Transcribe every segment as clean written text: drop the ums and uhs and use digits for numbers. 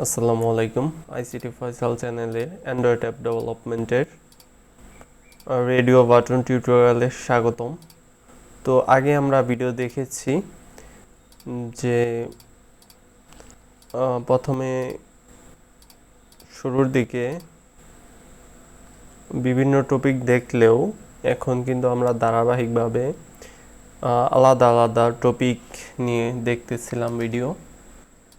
আসসালামু আলাইকুম। আইসিটি ফয়সাল চ্যানেলে অ্যান্ড্রয়েড অ্যাপ ডেভেলপমেন্টের রেডিও বাটন টিউটোরিয়ালে স্বাগতম। তো আগে আমরা ভিডিও দেখেছি যে প্রথমে শুরুর দিকে বিভিন্ন টপিক দেখলেও এখন কিন্তু আমরা ধারাবাহিকভাবে আলাদা আলাদা টপিক নিয়ে দেখতেছিলাম ভিডিও।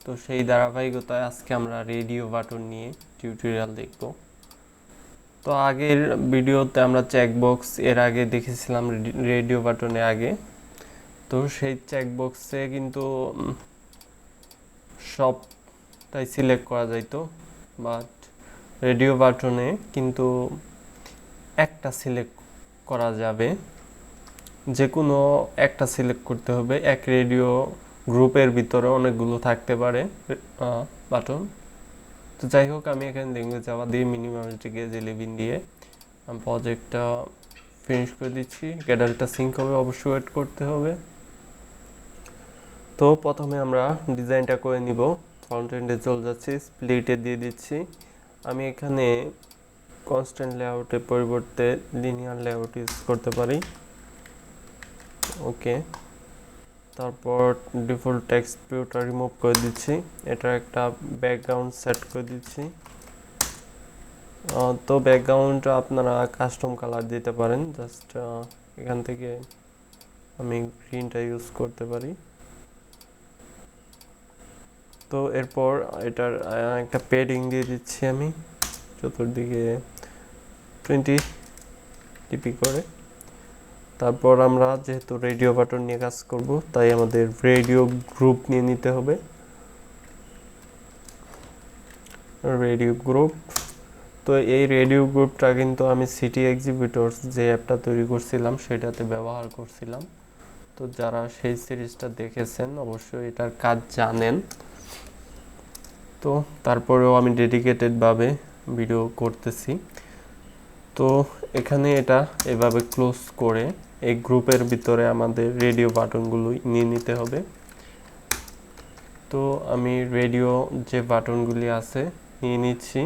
তো সেই ধারাবাহিকতায় আজকে আমরা রেডিও বাটন নিয়ে টিউটোরিয়াল দেখব। তো আগের ভিডিওতে আমরা চেকবক্স এর আগে দেখেছিলাম রেডিও বাটনে আগে। তো সেই চেকবক্সে কিন্তু সবটাই সিলেক্ট করা যাইতো, বাট রেডিও বাটনে কিন্তু একটা সিলেক্ট করা যাবে, যে কোনো একটা সিলেক্ট করতে হবে। এক রেডিও গ্রুপের ভিতরে অনেকগুলো থাকতে পারে বাটন। তো যাই হোক, আমি এখানে ল্যাঙ্গুয়েজ জাভা দিয়ে মিনিমালিটিকে জেলিবিন দিয়ে প্রজেক্টটা ফিনিশ করে দিচ্ছি। গ্যাডালটা সিঙ্ক হবে, অবশ্যই ওয়েট করতে হবে। তো প্রথমে আমরা ডিজাইনটা করে নিব। ফ্রন্ট এন্ডে চলে যাচ্ছি, স্প্লিটে দিয়ে দিচ্ছি। আমি এখানে কনস্ট্যান্ট লেআউটের পরিবর্তে লিনিয়ার লেআউট ইউজ করতে পারি। ওকে, তারপর ডিফল্ট টেক্সট ভিউটা রিমুভ করে দিচ্ছি। এটা একটা ব্যাকগ্রাউন্ড সেট করে দিচ্ছি। তো ব্যাকগ্রাউন্ডটা আপনারা কাস্টম কালার দিতে পারেন। জাস্ট এখান থেকে আমি গ্রিনটা ইউজ করতে পারি। তো এরপর এটার একটা পেডিং দিয়ে দিচ্ছি আমি চতুর্দিকে 20 টিপি করে। তারপর আমরা যেহেতু রেডিও বাটন নিয়ে কাজ করব, তাই আমাদের রেডিও গ্রুপ নিয়ে নিতে হবে। রেডিও গ্রুপ, তো এই রেডিও গ্রুপটা কিন্তু আমি সিটি এক্সিবিটরস যে অ্যাপটা তৈরি করছিলাম সেটাতে ব্যবহার করছিলাম। তো যারা সেই সিরিজটা দেখেছেন অবশ্যই এটার কাজ জানেন। তো তারপরেও আমি ডেডিকেটেডভাবে ভিডিও করতেছি। তো এখানে এটা এভাবে ক্লোজ করে এই গ্রুপের ভিতরে আমাদের রেডিও বাটনগুলো নিয়ে নিতে হবে। তো আমি রেডিও যে বাটনগুলি আছে নিয়ে নিচ্ছি।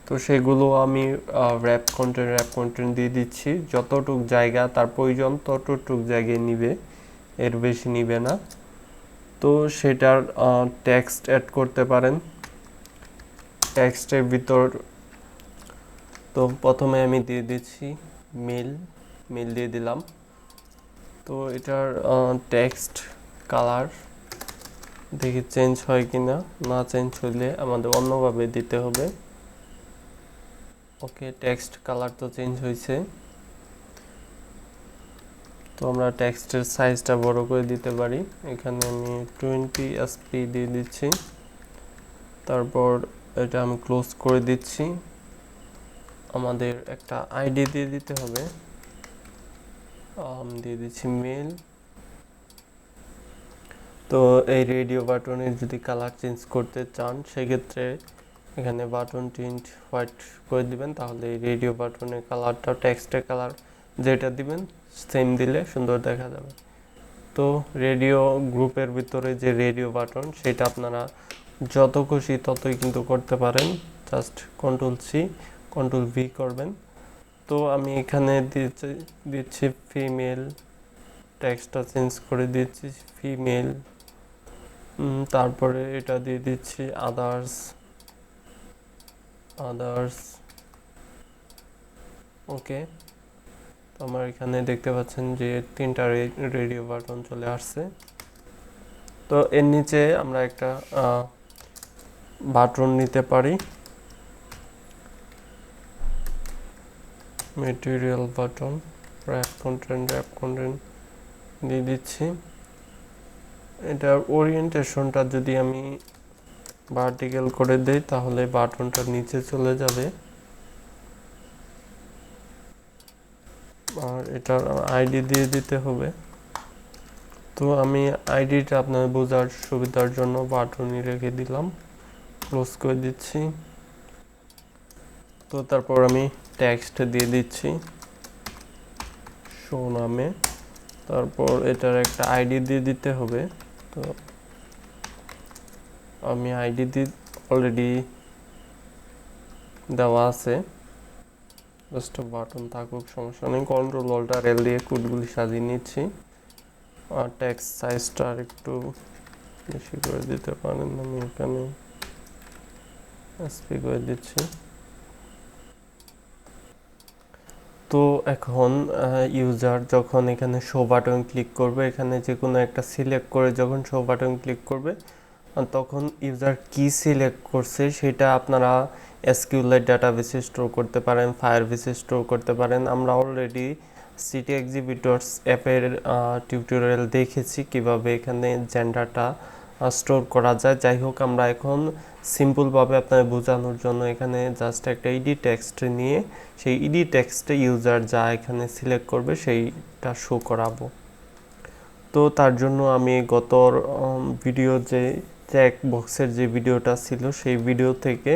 তো সেগুলো আমি র্যাপ কন্টেন্ট দিয়ে দিচ্ছি। যতটুক জায়গা তার প্রয়োজন ততটুক জায়গায় নিবে, এর বেশি নিবে না। তো সেটার টেক্সট অ্যাড করতে পারেন টেক্সটের ভিতর। তো প্রথমে আমি দিয়ে দিচ্ছি মেল দিয়ে দিলাম। তো এটার টেক্সট কালার দেখি চেঞ্জ হয় কি না, না চেঞ্জ হলে আমাদের অন্যভাবে দিতে হবে। ওকে, টেক্সট কালার তো চেঞ্জ হয়েছে। তো আমরা টেক্সটের সাইজটা বড় করে দিতে পারি। এখানে আমি 20 এসপি দিয়ে দিচ্ছি। তারপর এটা আমি ক্লোজ করে দিচ্ছি। আমাদের একটা আইডি দিয়ে দিতে হবে, দিয়ে দিচ্ছি মেল। তো এই রেডিও বাটনের যদি কালার চেঞ্জ করতে চান সেক্ষেত্রে এখানে বাটন টিন্ট হোয়াইট করে দিবেন, তাহলে এই রেডিও বাটনের কালারটা টেক্সটের কালার যেটা দিবেন সেম দিলে সুন্দর দেখা যাবে। তো রেডিও গ্রুপের ভিতরে যে রেডিও বাটন সেটা আপনারা যত খুশি ততই কিন্তু করতে পারেন। জাস্ট কন্ট্রোল-C কন্ট্রোল-V করবেন। তো আমি এখানে দিচ্ছি ফিমেল, টেক্সটটা চেঞ্জ করে দিচ্ছি ফিমেল। তারপরে এটা দিয়ে দিচ্ছি আদার্স। ওকে, তো আমার এখানে দেখতে পাচ্ছেন যে 3টা রেডিও বাটন চলে আসছে। তো এর নিচে আমরা একটা বাটন নিতে পারি, ম্যাটেরিয়াল বাটন, র্যাপ কন্টেন্ট দিয়ে দিচ্ছি। এটার ওরিয়েন্টেশনটা যদি আমি ভার্টিক্যাল করে দেই তাহলে বাটনটা নিচে চলে যাবে। আর এটার আইডি দিয়ে দিতে হবে। তো আমি আইডিটা আপনার বোঝার সুবিধার জন্য বাটনই রেখে দিলাম, ক্লোজ করে দিচ্ছি। তো তারপর আমি টেক্সট দিয়ে দিচ্ছি শো নামে। তারপর এটার একটা আইডি দিয়ে দিতে হবে। তো আমি আইডি অলরেডি দেওয়া আছে, জাস্ট বাটন থাকুক, সমস্যা নেই। কন্ট্রোল অল্টার এল দিয়ে কোডগুলি সাজিয়ে নিচ্ছি। আর টেক্সট সাইজটা আর একটু বেশি করে দিতে পারেন, আমি এখানে এসপি করে দিচ্ছি। তো এখন ইউজার যখন এখানে শো বাটন ক্লিক করবে, এখানে যে কোনো একটা সিলেক্ট করে যখন শো বাটন ক্লিক করবে, তখন ইউজার কি সিলেক্ট করছে সেটা আপনারা এসকিউএল ডাটাবেসে স্টোর করতে পারেন, ফায়ারবেসে স্টোর করতে পারেন। আমরা অলরেডি সিটি এক্সিবিটরস অ্যাপের টিউটোরিয়াল দেখেছি কিভাবে এখানে জেন্ডারটা স্টোর করা যায়। যাই হোক, আমরা এখন সিম্পলভাবে আপনাদের বোঝানোর জন্য এখানে জাস্ট একটা ইডি টেক্সট নিয়ে সেই ইডি টেক্সটে ইউজার যা এখানে সিলেক্ট করবে সেইটা শো করাবো। তো তার জন্য আমি গত ভিডিও যে চেক বক্সের যে ভিডিওটা ছিল সেই ভিডিও থেকে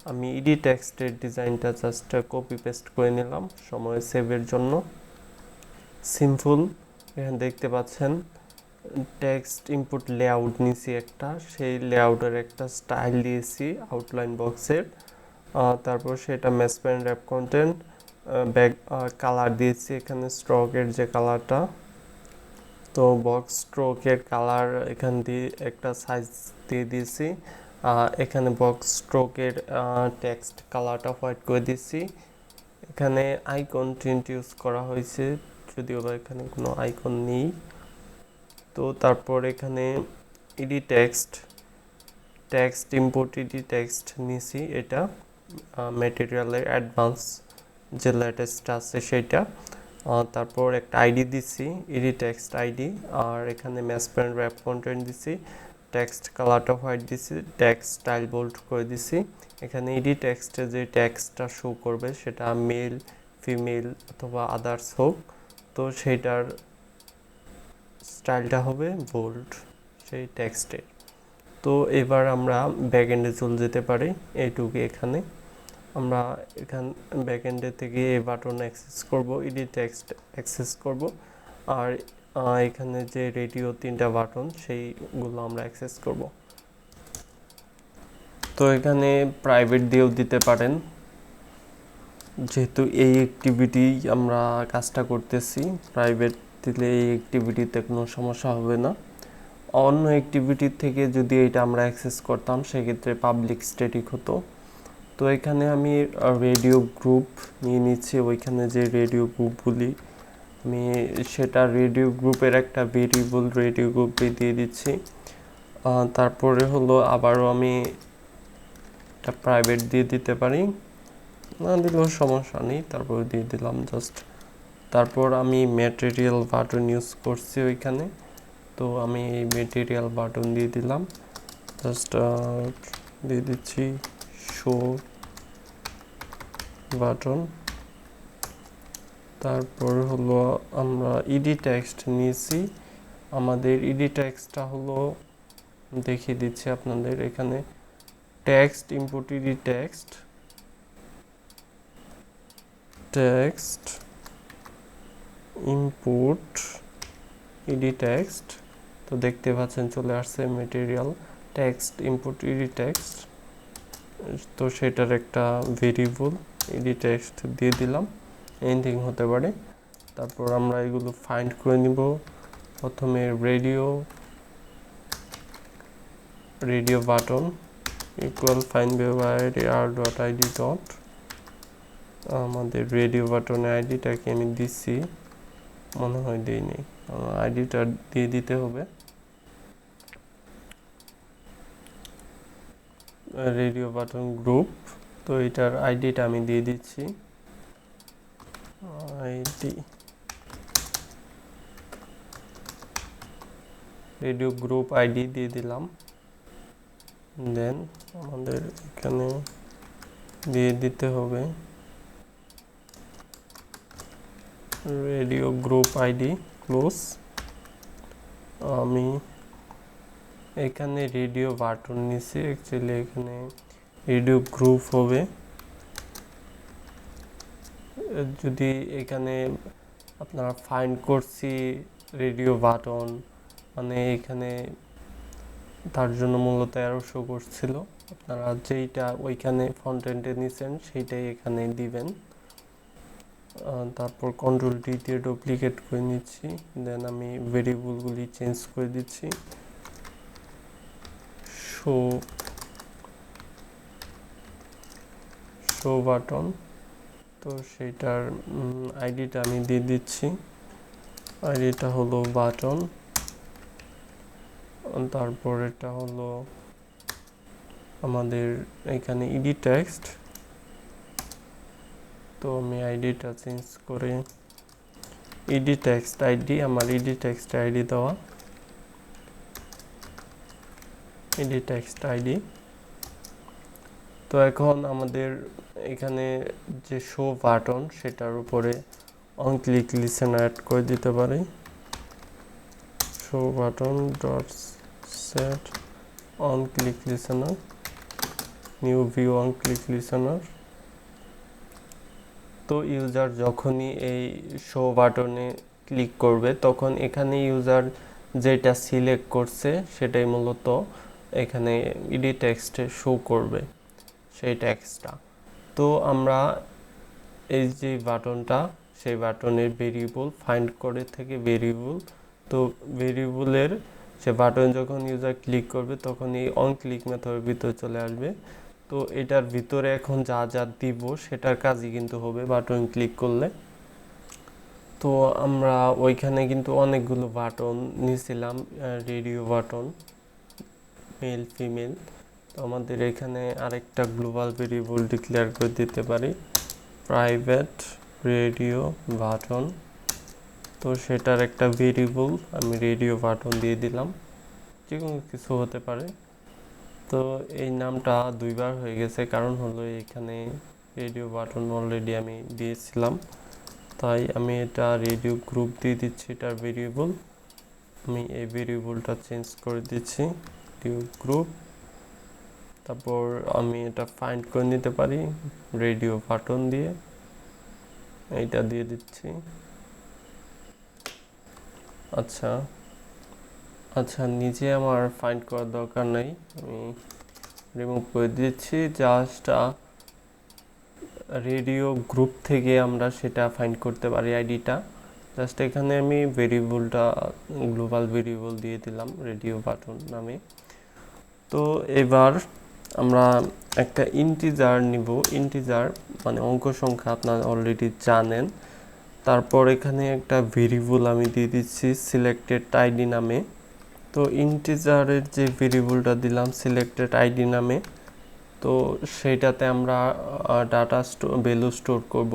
আমি ইডি টেক্সটের ডিজাইনটা জাস্ট কপি পেস্ট করে নিলাম সময় সেভের জন্য। সিম্পল, এখানে দেখতে পাচ্ছেন টেক্সট ইনপুট লেআউট নিয়েছি একটা, সেই লেআউটের একটা স্টাইল দিয়েছি আউটলাইন বক্সের। তারপর সেটা ম্যাসপ্যান র্যাপ কন্টেন্ট ব্যাক কালার দিয়েছি এখানে স্ট্রোকের যে কালারটা। তো বক্স স্ট্রোকের কালার এখান দিয়ে একটা সাইজ দিয়ে দিয়েছি। এখানে বক্স স্ট্রোকের টেক্সট কালারটা হোয়াইট করে দিয়েছি। এখানে আইকন ইউজ করা হয়েছে, যদিও বা এখানে কোনো আইকন নেই। তো তারপর এখানে edit text import edit text নিয়েছি, এটা ম্যাটেরিয়ালের অ্যাডভান্স যে লেটেস্ট আছে সেটা। তারপর একটা আইডি দিছি, ইডি টেক্সট আইডি, আর এখানে ম্যাসপ্যান র্যাপ কন্টেন্ট দিছি, টেক্সট কালারটা হোয়াইট দিছি, টেক্সট স্টাইল বোল্ড করে দিছি। এখানে ইডি টেক্সটে যে টেক্সটটা শো করবে সেটা মেল, ফিমেল অথবা আদার্স হোক, তো সেইটার স্টাইলটা হবে বোল্ড সেই টেক্সটের। তো এবার আমরা ব্যাকএন্ডে চলে যেতে পারি। এইটুকু এখানে আমরা ব্যাকএন্ডে থেকে এই বাটন অ্যাক্সেস করব, ইডি টেক্সট অ্যাক্সেস করব, আর এখানে যে রেডিও 3টা বাটন সেইগুলো আমরা অ্যাক্সেস করব। তো এখানে প্রাইভেট দিয়েও দিতে পারেন, যেহেতু এই অ্যাক্টিভিটি আমরা কাজটা করতেছি। প্রাইভেট দিলে এই অ্যাক্টিভিটিতে কোনো সমস্যা হবে না। অন্য অ্যাক্টিভিটির থেকে যদি এটা আমরা অ্যাক্সেস করতাম সেক্ষেত্রে পাবলিক স্ট্যাটিক হতো। তো এখানে আমি রেডিও গ্রুপ নিয়ে নিচ্ছি, ওইখানে যে রেডিও গ্রুপগুলি আমি সেটা রেডিও গ্রুপের একটা ভেরিয়েবল রেডিও গ্রুপে দিয়ে দিচ্ছি। তারপরে হলো আবারও আমি একটা প্রাইভেট দিয়ে দিতে পারি, না দিলেও সমস্যা নেই, তারপরে দিয়ে দিলাম জাস্ট। তারপর আমি ম্যাটেরিয়াল বাটন ইউজ করছি ওইখানে, তো আমি এই ম্যাটেরিয়াল বাটন দিয়ে দিলাম, জাস্ট দিয়ে দিচ্ছি শো বাটন। তারপর হলো আমরা ইডি টেক্সট নিয়েছি, আমাদের ইডি টেক্সটটা হলো দেখিয়ে দিচ্ছি আপনাদের। এখানে text input edit text input edit text, তো দেখতে পাচ্ছেন চলে আসছে material text input edit text. তো সেটার একটা ভেরিয়েবল ইডি টেক্সট দিয়ে দিলাম, এনিথিং হতে পারে। তারপর আমরা এগুলো ফাইন্ড করে নিব। প্রথমে radio button equal find by R dot ID dot, আমাদের রেডিও বাটনের আইডিটাকে আমি দিচ্ছি, মনে হয় দিইনি, আইডিটা দিয়ে দিতে হবে। রেডিও বাটন গ্রুপ, তো এটার আইডিটা আমি দিয়ে দিচ্ছি, আইডি রেডিও গ্রুপ আইডি দিয়ে দিলাম। দেন আমাদের এখানে দিয়ে দিতে হবে রেডিও গ্রুপ আইডি ক্লোজ। আমি এখানে রেডিও বাটন নিচ্ছি, অ্যাকচুয়ালি এখানে রেডিও গ্রুপ হবে। যদি এখানে আপনারা ফাইন্ড করছি রেডিও বাটন, মানে এখানে তার জন্য মূলত অ্যারো শো করছিল। আপনারা যেইটা ওইখানে ফ্রন্ট এন্ডে নিছেন সেইটাই এখানে দিবেন। তারপর কন্ট্রোল ডি দিয়ে ডুপ্লিকেট করে নিচ্ছি, দেন আমি ভেরিয়েবলগুলি চেঞ্জ করে দিচ্ছি। শো শো বাটন, তো সেইটার আইডিটা আমি দিয়ে দিচ্ছি, আইডিটা হলো বাটন। তারপর এটা হলো আমাদের এখানে ইডি টেক্সট, তো আমি আইডিটা চেঞ্জ করে ইডি টেক্সট আইডি, আমার ইডি টেক্সট আইডি দেওয়া, ইডি টেক্সট আইডি। তো এখন আমাদের এখানে যে শো বাটন সেটার উপরে অন ক্লিক লিসেন অ্যাড করে দিতে পারি। Show button dot set on click listener, new view on click listener. তো ইউজার যখনই এই শো বাটনে ক্লিক করবে তখন এখানে ইউজার যেটা সিলেক্ট করছে সেটাই মূলত এখানে ইডি টেক্সটে শো করবে, সেই টেক্সটটা। তো আমরা এই যে বাটনটা, সেই বাটনের ভেরিয়েবল ফাইন্ড করে থেকে ভেরিয়েবল, তো ভেরিয়েবলের সে বাটন যখন ইউজার ক্লিক করবে তখন এই অন ক্লিক মেথডের ভিতরে চলে আসবে। তো এটার ভিতরে এখন যা যা দিব সেটার কাজই কিন্তু হবে বাটন ক্লিক করলে। তো আমরা ওইখানে কিন্তু অনেকগুলো বাটন নিয়েছিলাম, রেডিও বাটন, মেল ফিমেল। তো আমাদের এখানে আরেকটা গ্লোবাল ভেরিয়েবল ডিক্লেয়ার করে দিতে পারি, প্রাইভেট রেডিও বাটন। তো সেটার একটা ভেরিয়েবল আমি রেডিও বাটন দিয়ে দিলাম, যে কোনো কিছু হতে পারে। তো এই নামটা দুইবার হয়ে গেছে, কারণ হলো এখানে রেডিও বাটন অলরেডি আমি দিয়েছিলাম, তাই আমি এটা রেডিও গ্রুপ দিয়ে দিচ্ছি এটার ভেরিয়েবল। আমি এই ভেরিয়েবলটা চেঞ্জ করে দিচ্ছি রেডিও গ্রুপ। তারপর আমি এটা ফাইন্ড করে নিতে পারি রেডিও বাটন দিয়ে, এইটা দিয়ে দিচ্ছি। আচ্ছা আচ্ছা, নিজে আমার ফাইন্ড করার দরকার নাই, আমি রিমুভ করে দিচ্ছি। জাস্ট রেডিও গ্রুপ থেকে আমরা সেটা ফাইন্ড করতে পারি আইডিটা। জাস্ট এখানে আমি ভেরিয়েবলটা গ্লোবাল ভেরিয়েবল দিয়ে দিলাম রেডিও বাটন নামে। তো এবার আমরা একটা ইন্টিজার নিব, ইন্টিজার মানে অঙ্ক সংখ্যা আপনারা অলরেডি জানেন। তারপর এখানে একটা ভেরিয়েবল আমি দিয়ে দিচ্ছি সিলেক্টেড আইডি নামে। তো ইন্টিজারের যে ভেরিয়েবলটা দিলাম সিলেক্টেড আইডি নামে, তো সেইটাতে আমরা ডাটা ভ্যালু স্টোর করব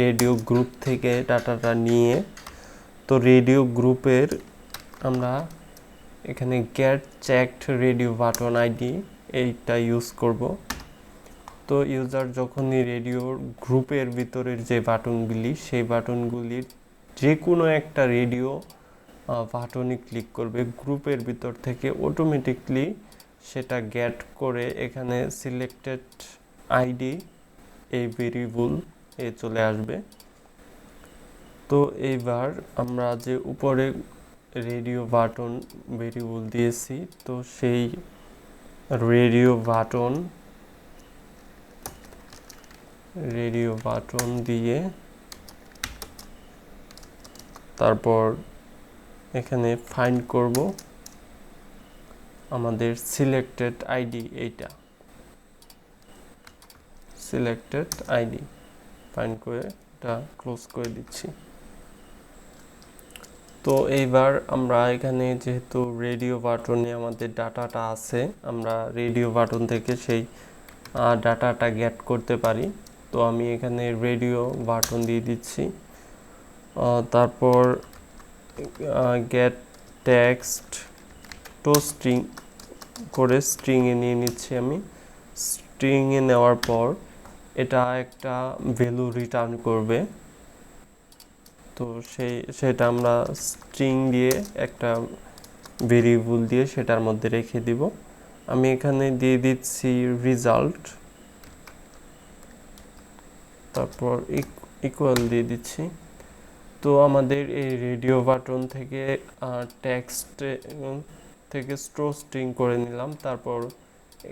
রেডিও গ্রুপ থেকে ডাটাটা নিয়ে। তো রেডিও গ্রুপের আমরা এখানে get checked radio button ID এইটা ইউজ করব। তো ইউজার যখনই রেডিওর গ্রুপের ভিতরের যে বাটনগুলি, সেই বাটনগুলির যে কোনো একটা রেডিও বাটনে ক্লিক করবে গ্রুপের ভিতর থেকে, অটোমেটিকলি সেটা গেট করে এখানে সিলেক্টেড আইডি এই ভেরিয়েবল এ চলে আসবে। তো এইবার আমরা যে উপরে রেডিও বাটন ভেরিয়েবল দিয়েছি, তো সেই রেডিও বাটন দিয়ে তারপর এখানে ফাইন্ড করব আমাদের সিলেক্টেড আইডি, এইটা সিলেক্টেড আইডি ফাইন্ড করে এটা ক্লোজ করে দিচ্ছি। তো এইবার আমরা এখানে যেহেতু রেডিও বাটনে আমাদের ডাটাটা আছে, আমরা রেডিও বাটন থেকে সেই ডাটাটা গেট করতে পারি। তো আমি এখানে রেডিও বাটন দিয়ে দিচ্ছি, তারপর গেট টেক্সট টু স্ট্রিং করে স্ট্রিংয়ে নিয়ে নিচ্ছি আমি। স্ট্রিংয়ে নেওয়ার পর এটা একটা ভ্যালু রিটার্ন করবে, তো সেটা আমরা স্ট্রিং দিয়ে একটা ভেরিয়েবল দিয়ে সেটার মধ্যে রেখে দিব। আমি এখানে দিয়ে দিচ্ছি রেজাল্ট, তারপর ইকুয়াল দিয়ে দিচ্ছি। তো আমাদের এই রেডিও বাটন থেকে টেক্সট থেকে স্টোর স্ট্রিং করে নিলাম, তারপর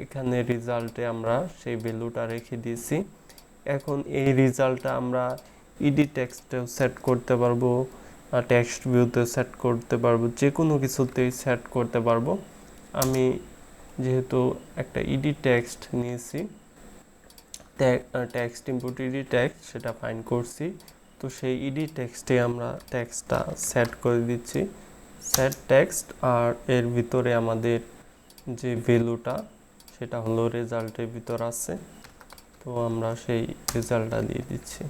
এখানে রেজাল্টে আমরা সেই ভ্যালুটা রেখে দিয়েছি। এখন এই রেজাল্টটা আমরা ইডি টেক্সটেও সেট করতে পারবো, টেক্সট ভিউতেও সেট করতে পারবো, যে কোনো কিছুতেই সেট করতে পারবো। আমি যেহেতু একটা ইডি টেক্সট নিয়েছি, টেক্সট ইনপুট ইডি টেক্সট সেটা ফাইন্ড করছি, তো সেই ইডি টেক্সটে আমরা টেক্সটটা সেট করে দিচ্ছি, সেট টেক্সট, আর এর ভিতরে আমাদের যে ভ্যালুটা সেটা হলো রেজাল্টের ভিতর আছে, তো আমরা সেই রেজাল্টটা দিয়ে দিচ্ছি।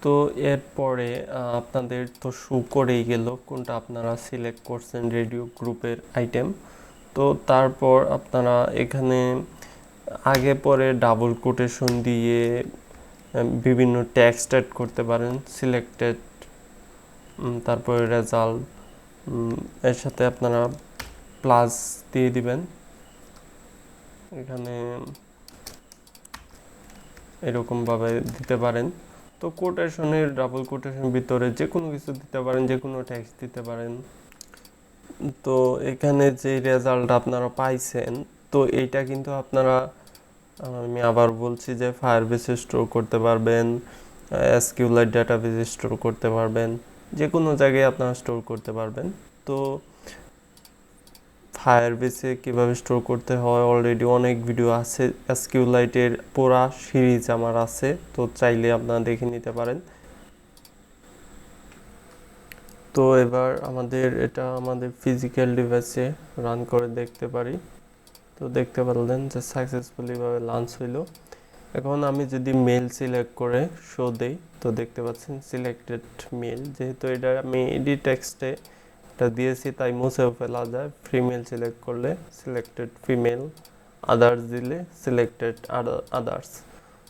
তো এরপরে আপনাদের তো শো করেই গেল কোনটা আপনারা সিলেক্ট করছেন রেডিও গ্রুপের আইটেম। তো তারপর আপনারা এখানে আগে পরে ডাবল কোটেশন দিয়ে বিভিন্ন টেক্সট অ্যাড করতে পারেন, সিলেক্টেড, তারপরে রেজাল্ট, এর সাথে আপনারা প্লাস দিয়ে দিবেন। এখানে এরকমভাবে দিতে পারেন। তো কোটেশনের ডাবল কোটেশন ভিতরে যে কোনো কিছু দিতে পারেন, যে কোনো টেক্সট দিতে পারেন। তো এখানে যে রেজাল্ট আপনারা পাইছেন, তো এইটা কিন্তু আপনারা, আমি আবার বলছি যে ফায়ারবেসে স্টোর করতে পারবেন, এসকিউএল ডাটাবেসে স্টোর করতে পারবেন, যে কোনো জায়গায় আপনারা স্টোর করতে পারবেন। তো ফায়ারবেসে কীভাবে স্টোর করতে হয় অলরেডি অনেক ভিডিও আছে, এসকিউএল-এর পুরা সিরিজ আমার আছে, তো চাইলে আপনারা দেখে নিতে পারেন। তো এবার এটা আমাদের ফিজিক্যাল ডিভাইসে রান করে দেখতে পারি। তো দেখতে পারলেন যে সাকসেসফুলিভাবে লঞ্চ হইলো। এখন আমি যদি মেল সিলেক্ট করে শো দেই, তো দেখতে পাচ্ছেন সিলেক্টেড মেল, যেহেতু এটা আমি ইডি টেক্সটে এটা দিয়েছি তাই মুছেও ফেলা যায়। ফিমেল সিলেক্ট করলে সিলেক্টেড ফিমেল, আদার্স দিলে সিলেক্টেড আদার্স।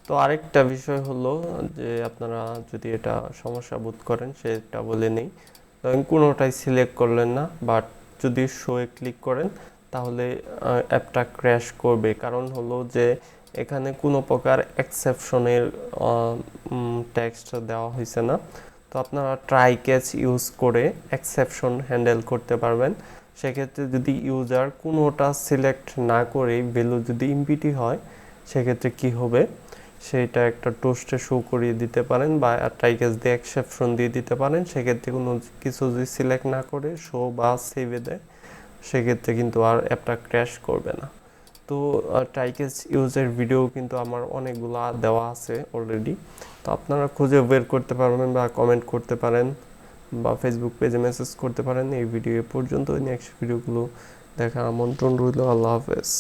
তো আরেকটা বিষয় হলো যে আপনারা যদি এটা সমস্যা বোধ করেন সেটা বলে নেই, ধরেন কোনোটাই সিলেক্ট করলেন না, বাট যদি শোয়ে ক্লিক করেন তাহলে অ্যাপটা ক্র্যাশ করবে। কারণ হলো যে এখানে কোনো প্রকার এক্সেপশনের টেক্সট দেওয়া হয়েছে না। তো আপনারা ট্রাই ক্যাচ ইউজ করে এক্সেপশন হ্যান্ডেল করতে পারবেন। সেক্ষেত্রে যদি ইউজার কোনোটা সিলেক্ট না করে ভ্যালু যদি ইমপিটি হয়, সেক্ষেত্রে কি হবে সেটা একটা টোস্টে শো করিয়ে দিতে পারেন, বা ট্রাই ক্যাচ দিয়ে এক্সেপশন দিয়ে দিতে পারেন। সেক্ষেত্রে কোনো কিছু যদি সিলেক্ট না করে শো বা সেভে দেয়, সেক্ষেত্রে কিন্তু আর অ্যাপটা ক্র্যাশ করবে না। তো ট্রাই ক্যাচ ইউজের ভিডিও কিন্তু আমার অনেকগুলো দেওয়া আছে অলরেডি, তো আপনারা খুঁজে বের করতে পারবেন, বা কমেন্ট করতে পারেন, বা ফেসবুক পেজে মেসেজ করতে পারেন। এই ভিডিও পর্যন্ত, নেক্সট ভিডিওগুলো দেখার আমন্ত্রণ রইল। আল্লাহ হাফেজ।